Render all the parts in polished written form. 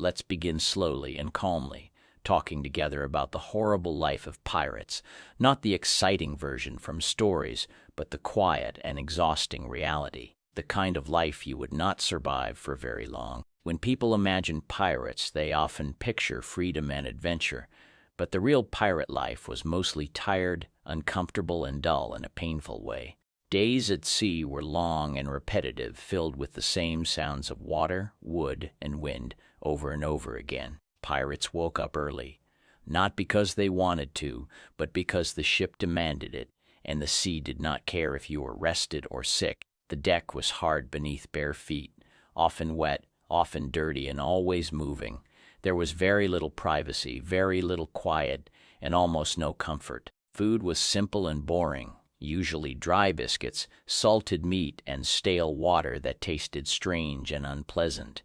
let's begin slowly and calmly, talking together about the horrible life of pirates, not the exciting version from stories, but the quiet and exhausting reality, the kind of life you would not survive for very long. When people imagine pirates, they often picture freedom and adventure, but the real pirate life was mostly tired, uncomfortable, and dull in a painful way. Days at sea were long and repetitive, filled with the same sounds of water, wood, and wind over and over again. Pirates woke up early, not because they wanted to, but because the ship demanded it, and the sea did not care if you were rested or sick. The deck was hard beneath bare feet, often wet, often dirty, and always moving. There was very little privacy, very little quiet, and almost no comfort. Food was simple and boring, usually dry biscuits, salted meat, and stale water that tasted strange and unpleasant.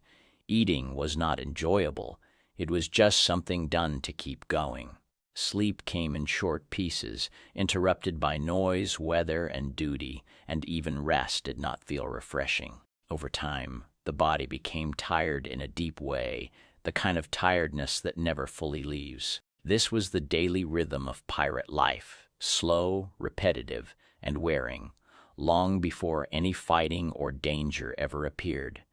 Eating was not enjoyable. It was just something done to keep going. Sleep came in short pieces, interrupted by noise, weather, and duty, and even rest did not feel refreshing. Over time, the body became tired in a deep way, the kind of tiredness that never fully leaves. This was the daily rhythm of pirate life, slow, repetitive, and wearing, long before any fighting or danger ever appeared.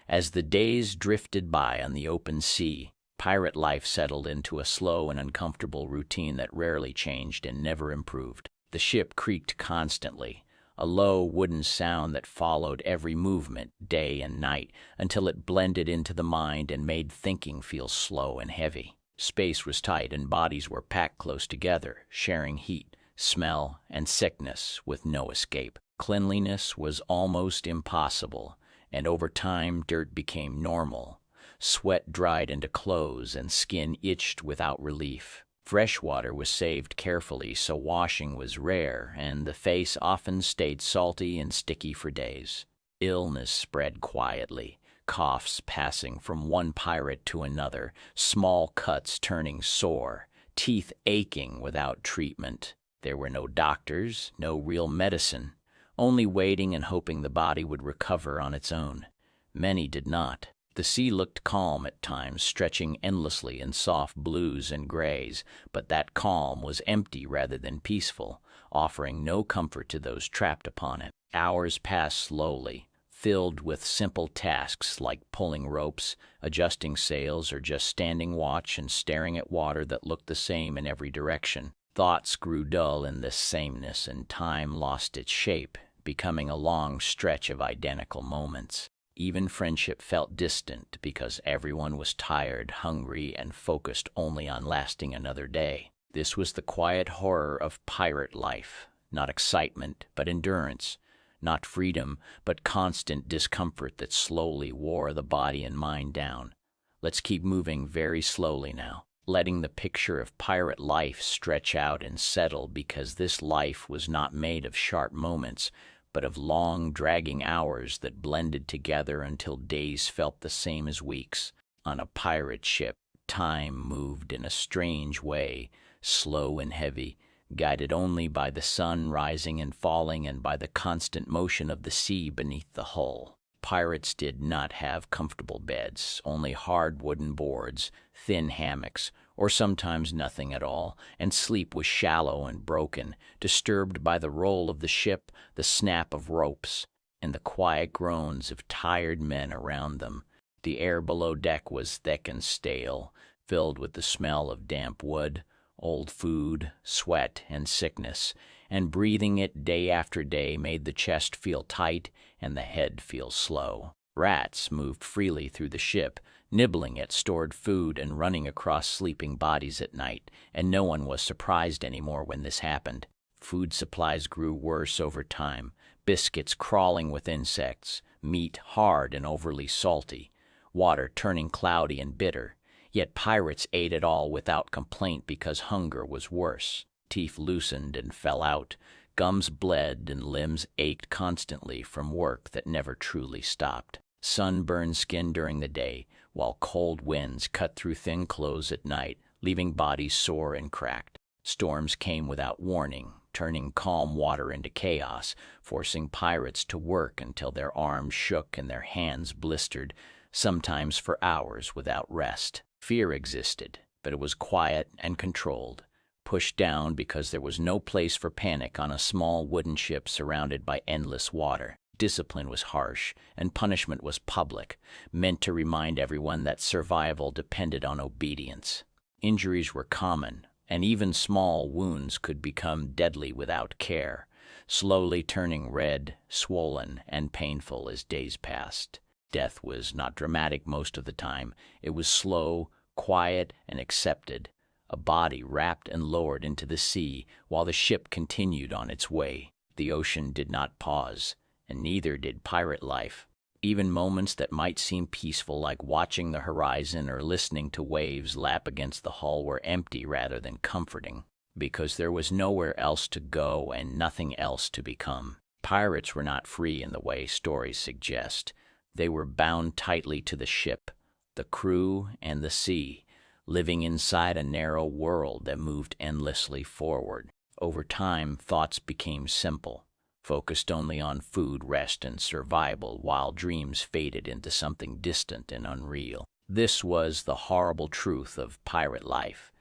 As the days drifted by on the open sea, pirate life settled into a slow and uncomfortable routine that rarely changed and never improved. The ship creaked constantly, a low wooden sound that followed every movement, day and night, until it blended into the mind and made thinking feel slow and heavy. Space was tight and bodies were packed close together, sharing heat, smell, and sickness with no escape. Cleanliness was almost impossible, and over time dirt became normal. Sweat dried into clothes and skin itched without relief. Fresh water was saved carefully, so washing was rare, and the face often stayed salty and sticky for days. Illness spread quietly, coughs passing from one pirate to another, small cuts turning sore, teeth aching without treatment. There were no doctors, no real medicine, only waiting and hoping the body would recover on its own. Many did not. The sea looked calm at times, stretching endlessly in soft blues and grays, but that calm was empty rather than peaceful, offering no comfort to those trapped upon it. Hours passed slowly, filled with simple tasks like pulling ropes, adjusting sails, or just standing watch and staring at water that looked the same in every direction. Thoughts grew dull in this sameness, and time lost its shape, becoming a long stretch of identical moments. Even friendship felt distant because everyone was tired, hungry, and focused only on lasting another day. This was the quiet horror of pirate life, not excitement, but endurance, not freedom, but constant discomfort that slowly wore the body and mind down. Let's keep moving very slowly now, letting the picture of pirate life stretch out and settle, because this life was not made of sharp moments, but of long, dragging hours that blended together until days felt the same as weeks. On a pirate ship, time moved in a strange way, slow and heavy, guided only by the sun rising and falling and by the constant motion of the sea beneath the hull. Pirates did not have comfortable beds, only hard wooden boards, thin hammocks, or sometimes nothing at all, and sleep was shallow and broken, disturbed by the roll of the ship, the snap of ropes, and the quiet groans of tired men around them. The air below deck was thick and stale, filled with the smell of damp wood, old food, sweat, and sickness, and breathing it day after day made the chest feel tight and the head feel slow. Rats moved freely through the ship, nibbling at stored food and running across sleeping bodies at night, and no one was surprised anymore when this happened. Food supplies grew worse over time, biscuits crawling with insects, meat hard and overly salty, water turning cloudy and bitter. Yet pirates ate it all without complaint because hunger was worse. Teeth loosened and fell out, gums bled, and limbs ached constantly from work that never truly stopped. Sun burned skin during the day, while cold winds cut through thin clothes at night, leaving bodies sore and cracked. Storms came without warning, turning calm water into chaos, forcing pirates to work until their arms shook and their hands blistered. sometimes for hours without rest. Fear existed, but it was quiet and controlled, pushed down because there was no place for panic on a small wooden ship surrounded by endless water. Discipline was harsh, and punishment was public, meant to remind everyone that survival depended on obedience. Injuries were common, and even small wounds could become deadly without care, slowly turning red, swollen, and painful as days passed. Death was not dramatic most of the time. It was slow, quiet, and accepted, a body wrapped and lowered into the sea while the ship continued on its way. The ocean did not pause, and neither did pirate life. Even moments that might seem peaceful, like watching the horizon or listening to waves lap against the hull, were empty rather than comforting, because there was nowhere else to go and nothing else to become. Pirates were not free in the way stories suggest. They were bound tightly to the ship, the crew, and the sea, living inside a narrow world that moved endlessly forward. Over time, thoughts became simple, focused only on food, rest, and survival, while dreams faded into something distant and unreal. This was the horrible truth of pirate life.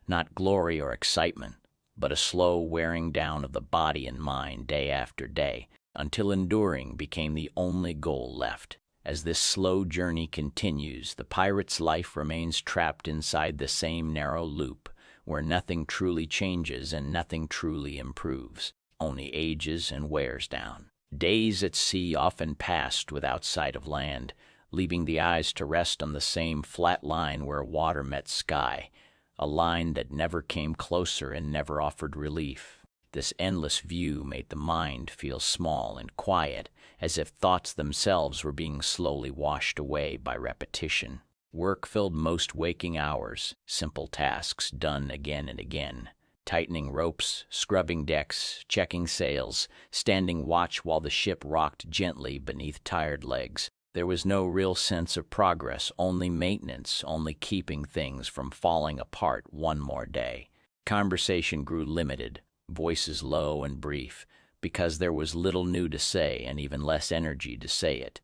Not glory or excitement, but a slow wearing down of the body and mind day after day, until enduring became the only goal left. As this slow journey continues, the pirate's life remains trapped inside the same narrow loop, where nothing truly changes and nothing truly improves, only ages and wears down. Days at sea often passed without sight of land, leaving the eyes to rest on the same flat line where water met sky, a line that never came closer and never offered relief. This endless view made the mind feel small and quiet, as if thoughts themselves were being slowly washed away by repetition. Work filled most waking hours, simple tasks done again and again. Tightening ropes, scrubbing decks, checking sails, standing watch while the ship rocked gently beneath tired legs. There was no real sense of progress, only maintenance, only keeping things from falling apart one more day. Conversation grew limited, voices low and brief, because there was little new to say and even less energy to say it.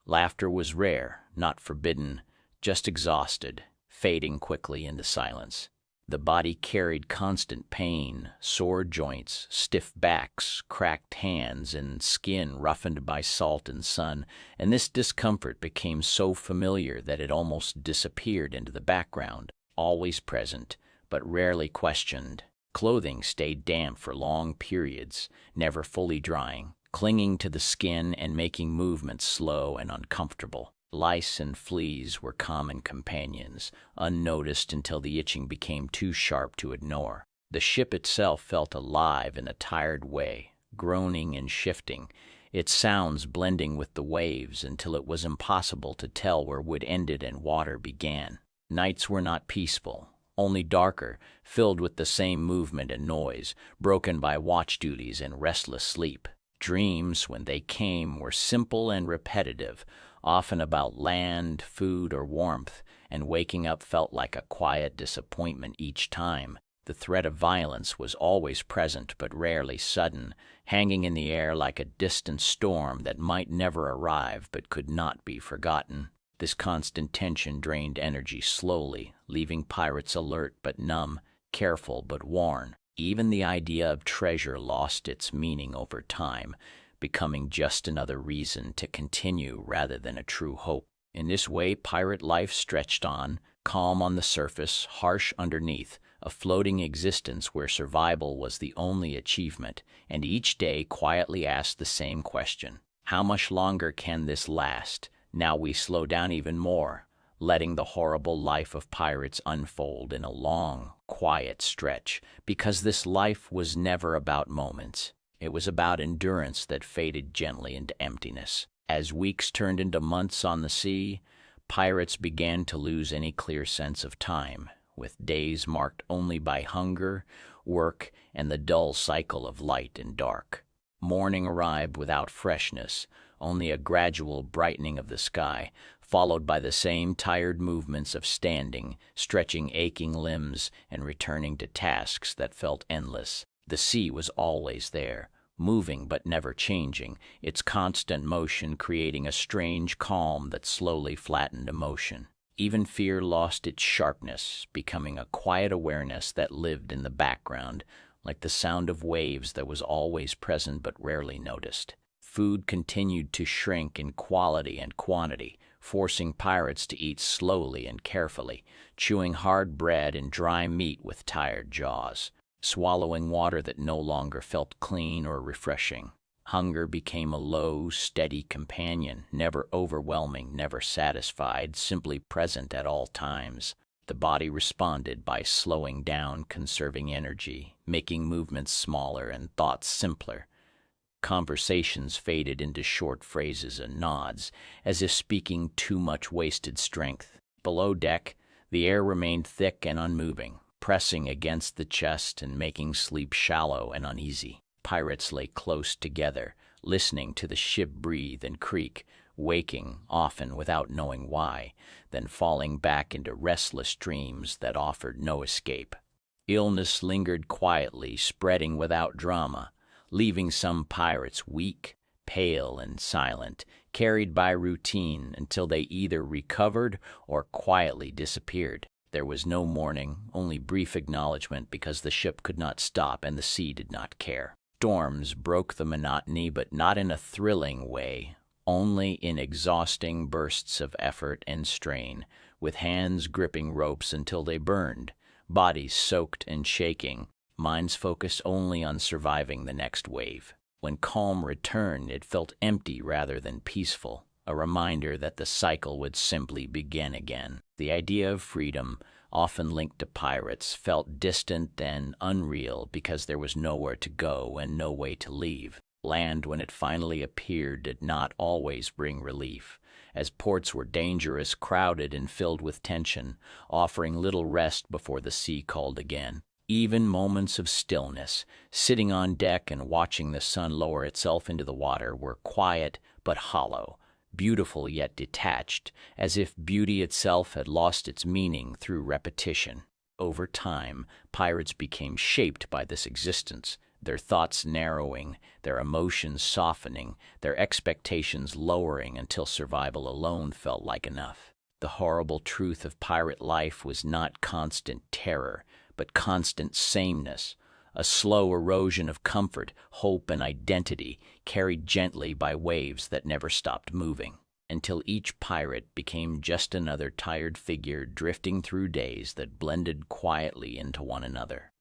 Laughter was rare, not forbidden, just exhausted, fading quickly into silence. The body carried constant pain, sore joints, stiff backs, cracked hands, and skin roughened by salt and sun, and this discomfort became so familiar that it almost disappeared into the background, always present, but rarely questioned. Clothing stayed damp for long periods, never fully drying, clinging to the skin and making movements slow and uncomfortable. Lice and fleas were common companions, unnoticed until the itching became too sharp to ignore. The ship itself felt alive in a tired way, groaning and shifting, its sounds blending with the waves until it was impossible to tell where wood ended and water began. Nights were not peaceful, only darker, filled with the same movement and noise, broken by watch duties and restless sleep. Dreams, when they came, were simple and repetitive, often about land, food, or warmth, and waking up felt like a quiet disappointment each time. The threat of violence was always present but rarely sudden, hanging in the air like a distant storm that might never arrive but could not be forgotten. This constant tension drained energy slowly, leaving pirates alert but numb, careful but worn. Even the idea of treasure lost its meaning over time, becoming just another reason to continue rather than a true hope. In this way, pirate life stretched on, calm on the surface, harsh underneath, a floating existence where survival was the only achievement, and each day quietly asked the same question: how much longer can this last? Now we slow down even more, letting the horrible life of pirates unfold in a long, quiet stretch, because this life was never about moments. It was about endurance that faded gently into emptiness. As weeks turned into months on the sea, pirates began to lose any clear sense of time, with days marked only by hunger, work, and the dull cycle of light and dark. Morning arrived without freshness, only a gradual brightening of the sky, followed by the same tired movements of standing, stretching aching limbs, and returning to tasks that felt endless. The sea was always there, moving but never changing, its constant motion creating a strange calm that slowly flattened emotion. Even fear lost its sharpness, becoming a quiet awareness that lived in the background, like the sound of waves that was always present but rarely noticed. Food continued to shrink in quality and quantity, forcing pirates to eat slowly and carefully, chewing hard bread and dry meat with tired jaws, swallowing water that no longer felt clean or refreshing. Hunger became a low, steady companion, never overwhelming, never satisfied, simply present at all times. The body responded by slowing down, conserving energy, making movements smaller and thoughts simpler. Conversations faded into short phrases and nods, as if speaking too much wasted strength. Below deck, the air remained thick and unmoving, pressing against the chest and making sleep shallow and uneasy. Pirates lay close together, listening to the ship breathe and creak, waking, often without knowing why, then falling back into restless dreams that offered no escape. Illness lingered quietly, spreading without drama, leaving some pirates weak, pale, and silent, carried by routine until they either recovered or quietly disappeared. There was no mourning, only brief acknowledgement because the ship could not stop and the sea did not care. Storms broke the monotony, but not in a thrilling way, only in exhausting bursts of effort and strain, with hands gripping ropes until they burned, bodies soaked and shaking, minds focused only on surviving the next wave. When calm returned, it felt empty rather than peaceful, a reminder that the cycle would simply begin again. The idea of freedom, often linked to pirates, felt distant and unreal because there was nowhere to go and no way to leave. Land, when it finally appeared, did not always bring relief, as ports were dangerous, crowded, and filled with tension, offering little rest before the sea called again. Even moments of stillness, sitting on deck and watching the sun lower itself into the water, were quiet but hollow, beautiful yet detached, as if beauty itself had lost its meaning through repetition. Over time, pirates became shaped by this existence, their thoughts narrowing, their emotions softening, their expectations lowering until survival alone felt like enough. The horrible truth of pirate life was not constant terror, but constant sameness, a slow erosion of comfort, hope, and identity, carried gently by waves that never stopped moving, until each pirate became just another tired figure drifting through days that blended quietly into one another.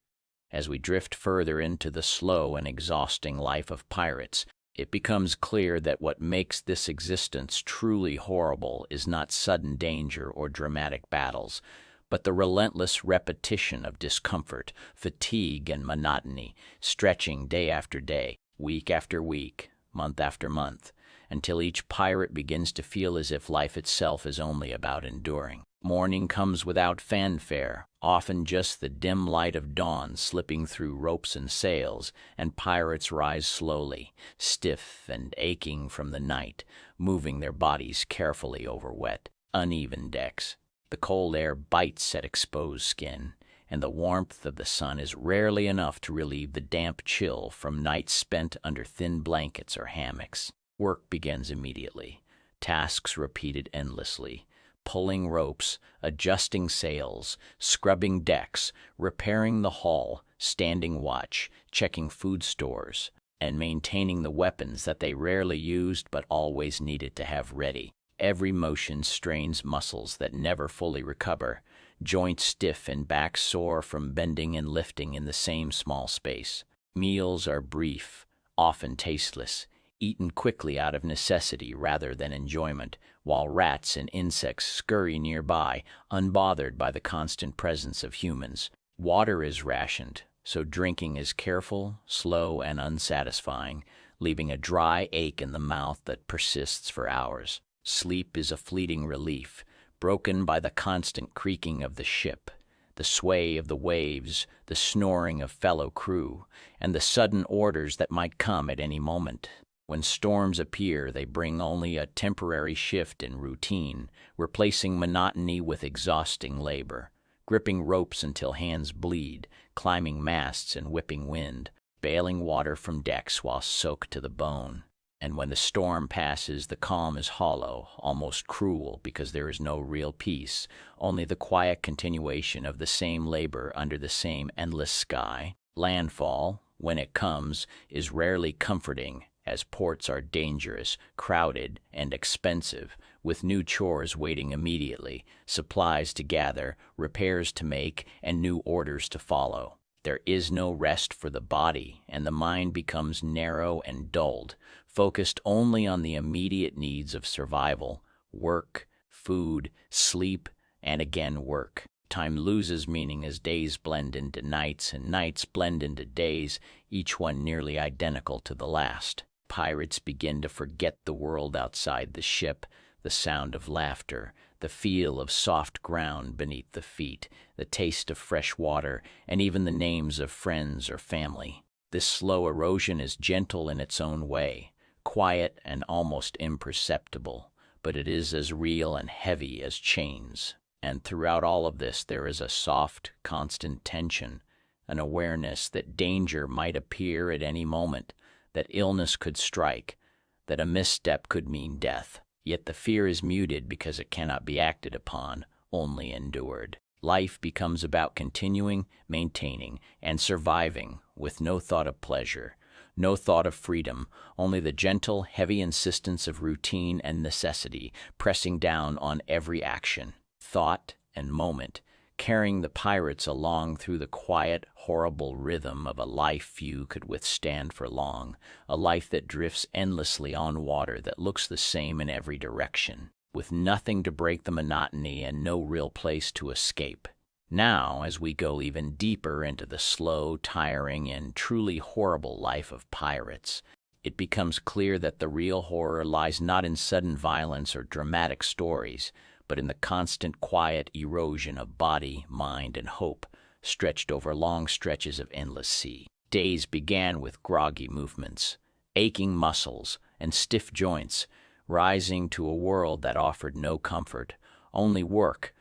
As we drift further into the slow and exhausting life of pirates, it becomes clear that what makes this existence truly horrible is not sudden danger or dramatic battles, but the relentless repetition of discomfort, fatigue, and monotony, stretching day after day, week after week, month after month, until each pirate begins to feel as if life itself is only about enduring. Morning comes without fanfare, often just the dim light of dawn slipping through ropes and sails, and pirates rise slowly, stiff and aching from the night, moving their bodies carefully over wet, uneven decks. The cold air bites at exposed skin, and the warmth of the sun is rarely enough to relieve the damp chill from nights spent under thin blankets or hammocks. Work begins immediately, tasks repeated endlessly, pulling ropes, adjusting sails, scrubbing decks, repairing the hull, standing watch, checking food stores, and maintaining the weapons that they rarely used but always needed to have ready. Every motion strains muscles that never fully recover, joints stiff and backs sore from bending and lifting in the same small space. Meals are brief, often tasteless, eaten quickly out of necessity rather than enjoyment, while rats and insects scurry nearby, unbothered by the constant presence of humans. Water is rationed, so drinking is careful, slow, and unsatisfying, leaving a dry ache in the mouth that persists for hours. Sleep is a fleeting relief, broken by the constant creaking of the ship, the sway of the waves, the snoring of fellow crew, and the sudden orders that might come at any moment. When storms appear, they bring only a temporary shift in routine, replacing monotony with exhausting labor, gripping ropes until hands bleed, climbing masts and whipping wind, bailing water from decks while soaked to the bone. And when the storm passes, the calm is hollow, almost cruel, because there is no real peace, only the quiet continuation of the same labor under the same endless sky. Landfall, when it comes, is rarely comforting, as ports are dangerous, crowded, and expensive, with new chores waiting immediately, supplies to gather, repairs to make, and new orders to follow. There is no rest for the body, and the mind becomes narrow and dulled, focused only on the immediate needs of survival: work, food, sleep, and again work. Time loses meaning as days blend into nights and nights blend into days, each one nearly identical to the last. Pirates begin to forget the world outside the ship, the sound of laughter, the feel of soft ground beneath the feet, the taste of fresh water, and even the names of friends or family. This slow erosion is gentle in its own way, quiet and almost imperceptible, but it is as real and heavy as chains. And throughout all of this there is a soft, constant tension, an awareness that danger might appear at any moment, that illness could strike, that a misstep could mean death. Yet the fear is muted because it cannot be acted upon, only endured. Life becomes about continuing, maintaining, and surviving, with no thought of pleasure, no thought of freedom, only the gentle, heavy insistence of routine and necessity pressing down on every action, thought, and moment, carrying the pirates along through the quiet, horrible rhythm of a life few could withstand for long, a life that drifts endlessly on water that looks the same in every direction, with nothing to break the monotony and no real place to escape. Now, as we go even deeper into the slow, tiring, and truly horrible life of pirates, it becomes clear that the real horror lies not in sudden violence or dramatic stories, but in the constant quiet erosion of body, mind, and hope, stretched over long stretches of endless sea. Days began with groggy movements, aching muscles, and stiff joints, rising to a world that offered no comfort, only work,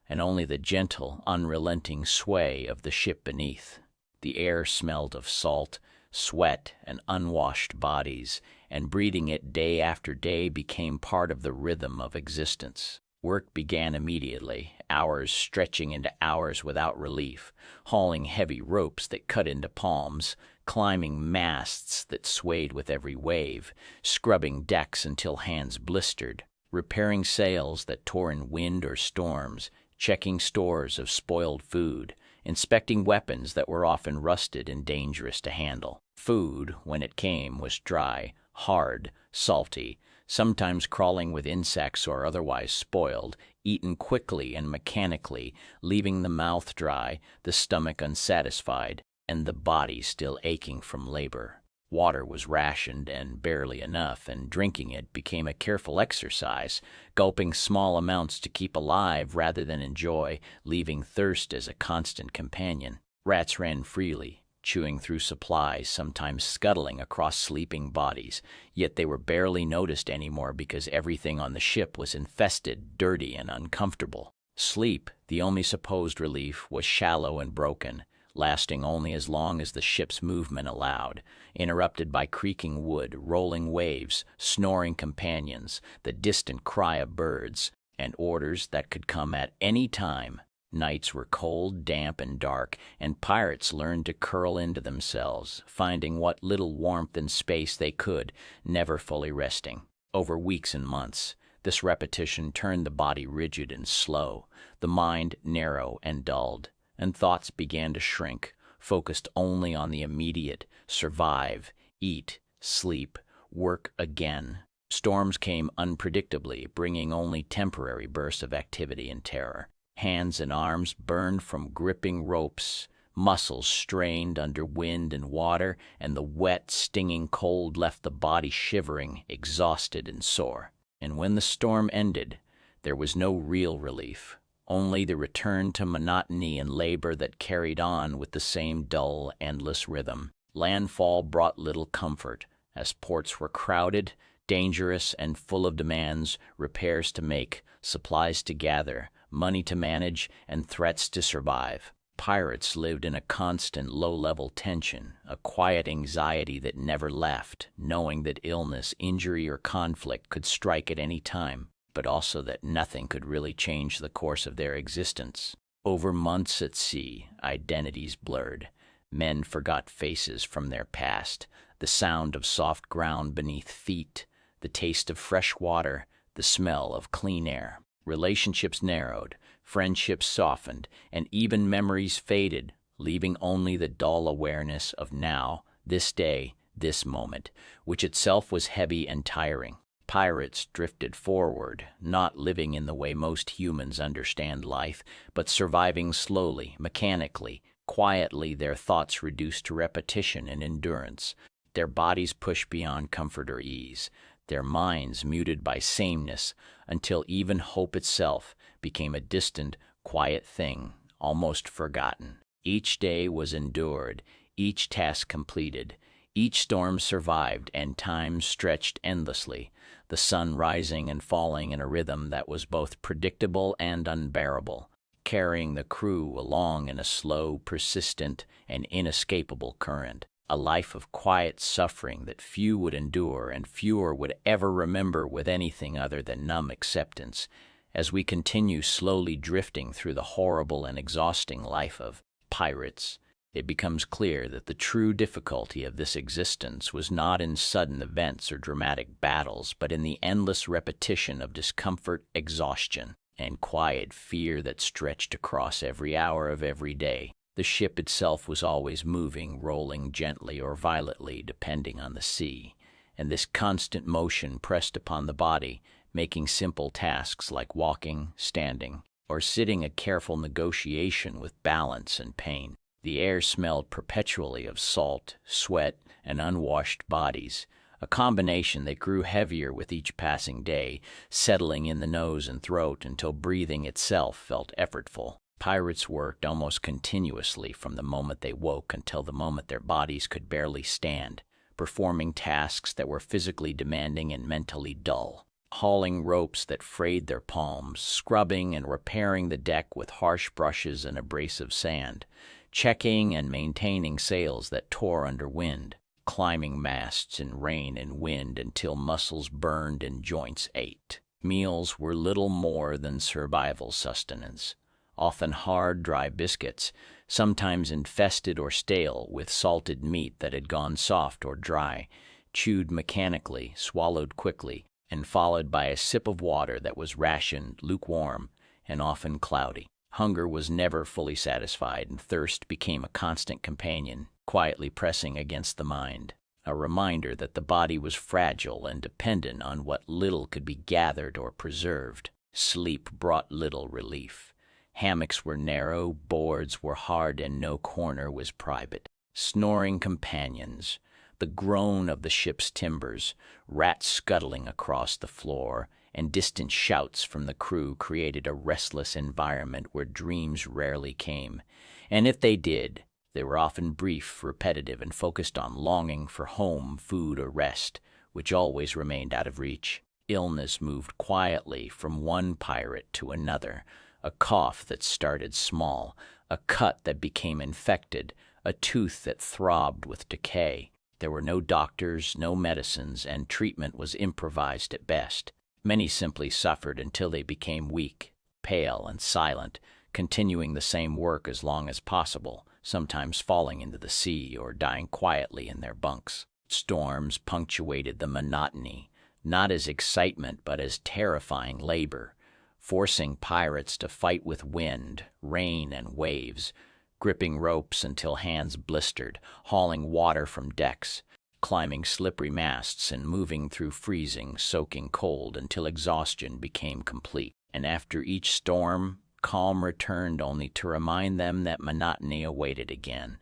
and only the gentle, unrelenting sway of the ship beneath. The air smelled of salt, sweat, and unwashed bodies, and breathing it day after day became part of the rhythm of existence. Work began immediately, hours stretching into hours without relief, hauling heavy ropes that cut into palms, climbing masts that swayed with every wave, scrubbing decks until hands blistered, repairing sails that tore in wind or storms, checking stores of spoiled food, inspecting weapons that were often rusted and dangerous to handle. Food, when it came, was dry, hard, salty, sometimes crawling with insects or otherwise spoiled, eaten quickly and mechanically, leaving the mouth dry, the stomach unsatisfied, and the body still aching from labor. Water was rationed and barely enough, and drinking it became a careful exercise, gulping small amounts to keep alive rather than enjoy, leaving thirst as a constant companion. Rats ran freely, chewing through supplies, sometimes scuttling across sleeping bodies, yet they were barely noticed anymore because everything on the ship was infested, dirty, and uncomfortable. Sleep, the only supposed relief, was shallow and broken, lasting only as long as the ship's movement allowed, interrupted by creaking wood, rolling waves, snoring companions, the distant cry of birds, and orders that could come at any time. Nights were cold, damp, and dark, and pirates learned to curl into themselves, finding what little warmth and space they could, never fully resting. Over weeks and months, this repetition turned the body rigid and slow, the mind narrow and dulled, and thoughts began to shrink, focused only on the immediate: survive, eat, sleep, work again. Storms came unpredictably, bringing only temporary bursts of activity and terror. Hands and arms burned from gripping ropes, muscles strained under wind and water, and the wet, stinging cold left the body shivering, exhausted, and sore. And when the storm ended, there was no real relief, only the return to monotony and labor that carried on with the same dull, endless rhythm. Landfall brought little comfort, as ports were crowded, dangerous, and full of demands, repairs to make, supplies to gather, money to manage, and threats to survive. Pirates lived in a constant low-level tension, a quiet anxiety that never left, knowing that illness, injury, or conflict could strike at any time, but also that nothing could really change the course of their existence. Over months at sea, identities blurred. Men forgot faces from their past, the sound of soft ground beneath feet, the taste of fresh water, the smell of clean air. Relationships narrowed, friendships softened, and even memories faded, leaving only the dull awareness of now, this day, this moment, which itself was heavy and tiring. Pirates drifted forward, not living in the way most humans understand life, but surviving slowly, mechanically, quietly, their thoughts reduced to repetition and endurance, their bodies pushed beyond comfort or ease, their minds muted by sameness, until even hope itself became a distant, quiet thing, almost forgotten. Each day was endured, each task completed, each storm survived, and time stretched endlessly, the sun rising and falling in a rhythm that was both predictable and unbearable, carrying the crew along in a slow, persistent, and inescapable current. A life of quiet suffering that few would endure and fewer would ever remember with anything other than numb acceptance. As we continue slowly drifting through the horrible and exhausting life of pirates, it becomes clear that the true difficulty of this existence was not in sudden events or dramatic battles, but in the endless repetition of discomfort, exhaustion, and quiet fear that stretched across every hour of every day. The ship itself was always moving, rolling gently or violently, depending on the sea, and this constant motion pressed upon the body, making simple tasks like walking, standing, or sitting a careful negotiation with balance and pain. The air smelled perpetually of salt, sweat, and unwashed bodies, a combination that grew heavier with each passing day, settling in the nose and throat until breathing itself felt effortful. Pirates worked almost continuously from the moment they woke until the moment their bodies could barely stand, performing tasks that were physically demanding and mentally dull. Hauling ropes that frayed their palms, scrubbing and repairing the deck with harsh brushes and abrasive sand, checking and maintaining sails that tore under wind, climbing masts in rain and wind until muscles burned and joints ached. Meals were little more than survival sustenance, often hard, dry biscuits, sometimes infested or stale with salted meat that had gone soft or dry, chewed mechanically, swallowed quickly, and followed by a sip of water that was rationed, lukewarm, and often cloudy. Hunger was never fully satisfied, and thirst became a constant companion, quietly pressing against the mind, a reminder that the body was fragile and dependent on what little could be gathered or preserved. Sleep brought little relief. Hammocks were narrow, boards were hard, and no corner was private. Snoring companions, the groan of the ship's timbers, rats scuttling across the floor, and distant shouts from the crew created a restless environment where dreams rarely came, and if they did, they were often brief, repetitive, and focused on longing for home, food, or rest, which always remained out of reach. Illness moved quietly from one pirate to another, a cough that started small, a cut that became infected, a tooth that throbbed with decay. There were no doctors, no medicines, and treatment was improvised at best. Many simply suffered until they became weak, pale, and silent, continuing the same work as long as possible, sometimes falling into the sea or dying quietly in their bunks. Storms punctuated the monotony, not as excitement but as terrifying labor, forcing pirates to fight with wind, rain, and waves, gripping ropes until hands blistered, hauling water from decks, climbing slippery masts, and moving through freezing, soaking cold until exhaustion became complete. And after each storm, calm returned only to remind them that monotony awaited again.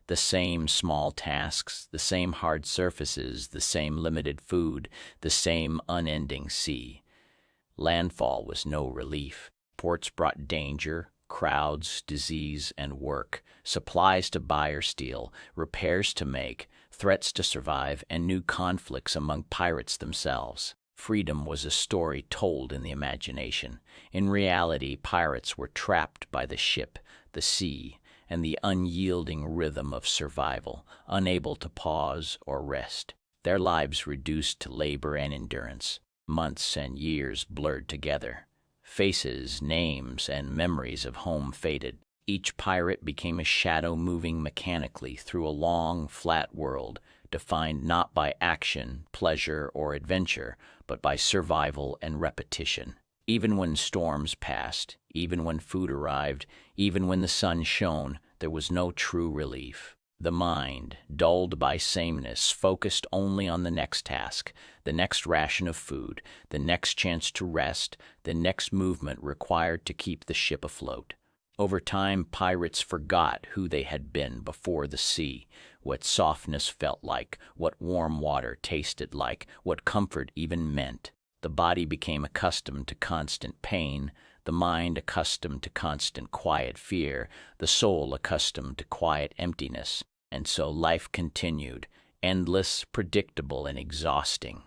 The same small tasks, the same hard surfaces, the same limited food, the same unending sea. Landfall was no relief. Ports brought danger, crowds, disease, and work, supplies to buy or steal, repairs to make, threats to survive, and new conflicts among pirates themselves. Freedom was a story told in the imagination. In reality, pirates were trapped by the ship, the sea, and the unyielding rhythm of survival, unable to pause or rest. Their lives reduced to labor and endurance, months and years blurred together. Faces, names, and memories of home faded. Each pirate became a shadow moving mechanically through a long, flat world, defined not by action, pleasure, or adventure, but by survival and repetition. Even when storms passed, even when food arrived, even when the sun shone, there was no true relief. The mind, dulled by sameness, focused only on the next task, the next ration of food, the next chance to rest, the next movement required to keep the ship afloat. Over time, pirates forgot who they had been before the sea, what softness felt like, what warm water tasted like, what comfort even meant. The body became accustomed to constant pain, the mind accustomed to constant quiet fear, the soul accustomed to quiet emptiness. And so life continued, endless, predictable, and exhausting.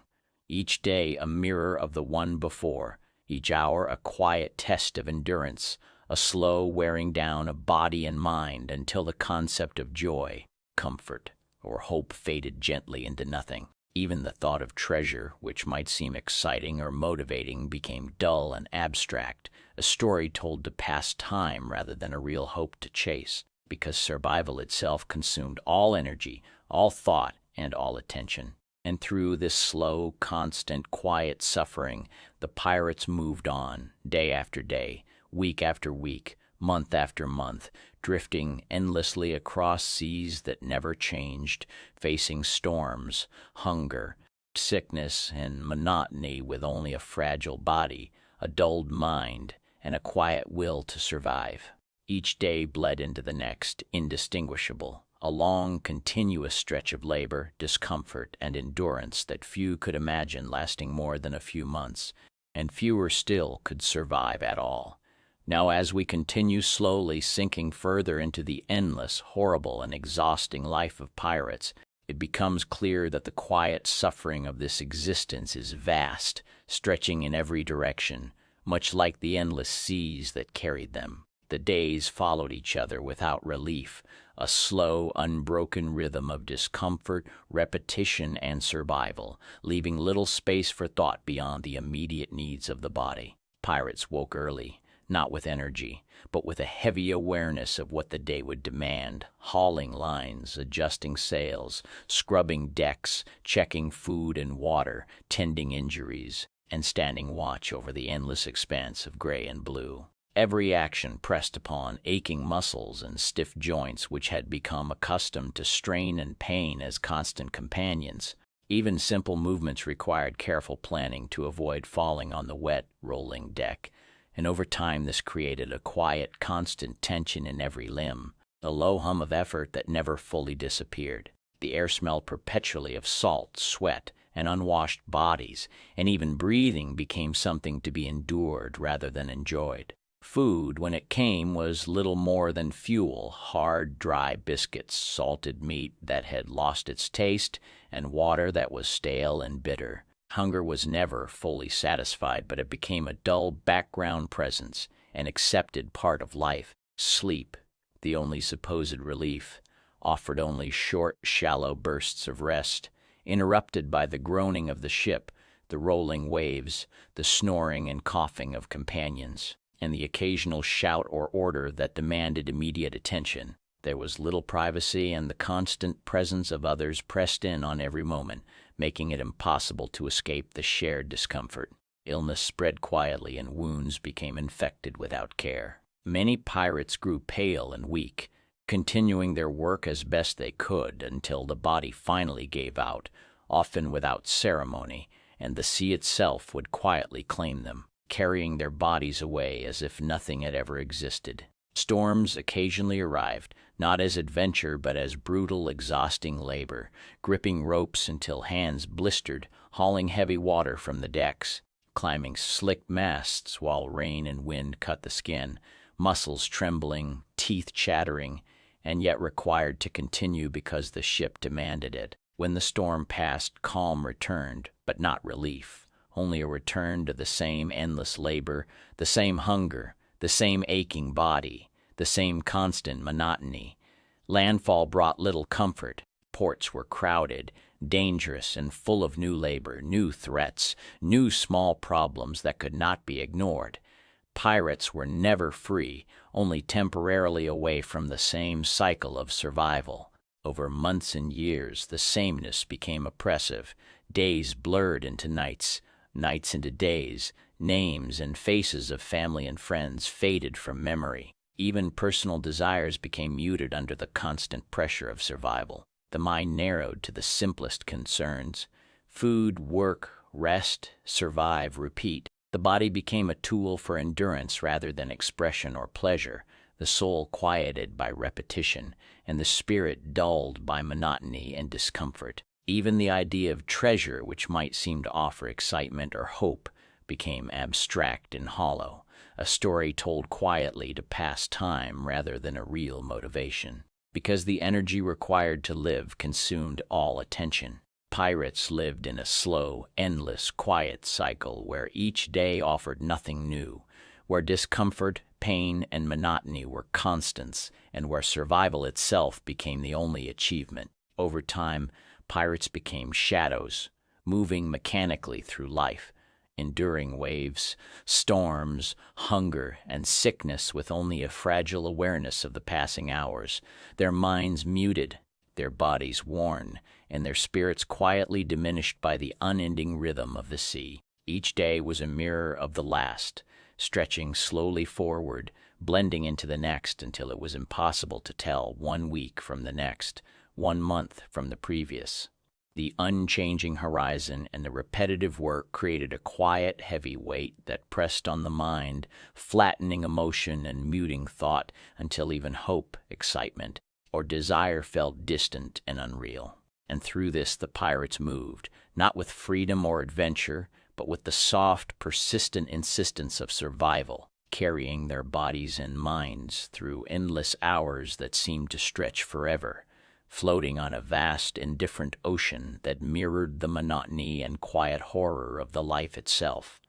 Each day a mirror of the one before, each hour a quiet test of endurance, a slow wearing down of body and mind until the concept of joy, comfort, or hope faded gently into nothing. Even the thought of treasure, which might seem exciting or motivating, became dull and abstract, a story told to pass time rather than a real hope to chase, because survival itself consumed all energy, all thought, and all attention. And through this slow, constant, quiet suffering, the pirates moved on, day after day, week after week, month after month, drifting endlessly across seas that never changed, facing storms, hunger, sickness, and monotony with only a fragile body, a dulled mind, and a quiet will to survive. Each day bled into the next, indistinguishable, a long, continuous stretch of labor, discomfort, and endurance that few could imagine lasting more than a few months, and fewer still could survive at all. Now, as we continue slowly sinking further into the endless, horrible, and exhausting life of pirates, it becomes clear that the quiet suffering of this existence is vast, stretching in every direction, much like the endless seas that carried them. The days followed each other without relief, a slow, unbroken rhythm of discomfort, repetition, and survival, leaving little space for thought beyond the immediate needs of the body. Pirates woke early, not with energy, but with a heavy awareness of what the day would demand, hauling lines, adjusting sails, scrubbing decks, checking food and water, tending injuries, and standing watch over the endless expanse of gray and blue. Every action pressed upon aching muscles and stiff joints which had become accustomed to strain and pain as constant companions. Even simple movements required careful planning to avoid falling on the wet, rolling deck, and over time this created a quiet, constant tension in every limb, a low hum of effort that never fully disappeared. The air smelled perpetually of salt, sweat, and unwashed bodies, and even breathing became something to be endured rather than enjoyed. Food, when it came, was little more than fuel, hard, dry biscuits, salted meat that had lost its taste, and water that was stale and bitter. Hunger was never fully satisfied, but it became a dull background presence, an accepted part of life. Sleep, the only supposed relief, offered only short, shallow bursts of rest, interrupted by the groaning of the ship, the rolling waves, the snoring and coughing of companions, and the occasional shout or order that demanded immediate attention. There was little privacy, and the constant presence of others pressed in on every moment, making it impossible to escape the shared discomfort. Illness spread quietly, and wounds became infected without care. Many pirates grew pale and weak, continuing their work as best they could until the body finally gave out, often without ceremony, and the sea itself would quietly claim them, carrying their bodies away as if nothing had ever existed. Storms occasionally arrived, not as adventure but as brutal, exhausting labor, gripping ropes until hands blistered, hauling heavy water from the decks, climbing slick masts while rain and wind cut the skin, muscles trembling, teeth chattering, and yet required to continue because the ship demanded it. When the storm passed, calm returned, but not relief, only a return to the same endless labor, the same hunger, the same aching body, the same constant monotony. Landfall brought little comfort. Ports were crowded, dangerous, and full of new labor, new threats, new small problems that could not be ignored. Pirates were never free, only temporarily away from the same cycle of survival. Over months and years, the sameness became oppressive. Days blurred into nights, nights into days. Names and faces of family and friends faded from memory. Even personal desires became muted under the constant pressure of survival. The mind narrowed to the simplest concerns: food, work, rest, survive, repeat. The body became a tool for endurance rather than expression or pleasure, the soul quieted by repetition, and the spirit dulled by monotony and discomfort. Even the idea of treasure, which might seem to offer excitement or hope, became abstract and hollow, a story told quietly to pass time rather than a real motivation. Because the energy required to live consumed all attention, pirates lived in a slow, endless, quiet cycle where each day offered nothing new, where discomfort, pain, and monotony were constants, and where survival itself became the only achievement. Over time, pirates became shadows, moving mechanically through life, enduring waves, storms, hunger, and sickness with only a fragile awareness of the passing hours, their minds muted, their bodies worn, and their spirits quietly diminished by the unending rhythm of the sea. Each day was a mirror of the last, stretching slowly forward, blending into the next until it was impossible to tell 1 week from the next, 1 month from the previous. The unchanging horizon and the repetitive work created a quiet, heavy weight that pressed on the mind, flattening emotion and muting thought until even hope, excitement, or desire felt distant and unreal. And through this the pirates moved, not with freedom or adventure, but with the soft, persistent insistence of survival, carrying their bodies and minds through endless hours that seemed to stretch forever, floating on a vast, indifferent ocean that mirrored the monotony and quiet horror of the life itself.